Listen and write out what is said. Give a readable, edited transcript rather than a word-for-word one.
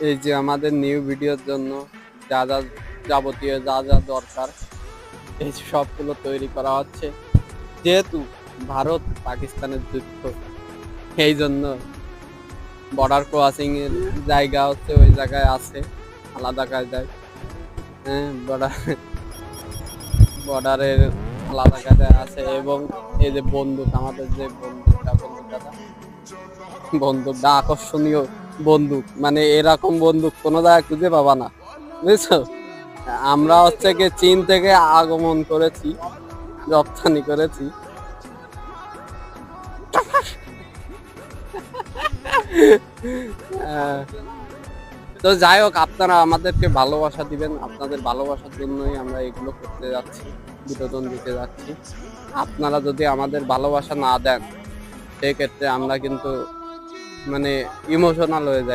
এই যে আমাদের নিউ ভিডিওর জন্য যা যা যাবতীয় যা যা দরকার এই সবগুলো তৈরি করা হচ্ছে, যেহেতু ভারত পাকিস্তানের যুদ্ধ, এই জন্য বর্ডার ক্রসিং এর জায়গা হচ্ছে ওই জায়গায় আছে আলাদা কায়দায়। হ্যাঁ, বর্ডারের আলাদা কায়দায় আছে। এবং এই যে বন্দুক, আমাদের যে বন্দুকটা আকর্ষণীয় বন্দুক, মানে এরকম বন্দুক কোনো জায়গায় খুঁজে পাবা না, বুঝছো? আমরা হচ্ছে কি চীন থেকে আগমন করেছি, রপ্তানি করেছি। তো যাই হোক, আপনারা আমাদেরকে ভালোবাসা দিবেন, আপনাদের ভালোবাসার জন্যই আমরা এগুলো করতে যাচ্ছি, বিনোদন দিতে যাচ্ছি। আপনারা যদি আমাদের ভালোবাসা না দেন, সেক্ষেত্রে আমরা কিন্তু মানে ইমোশনাল হয়ে যাই।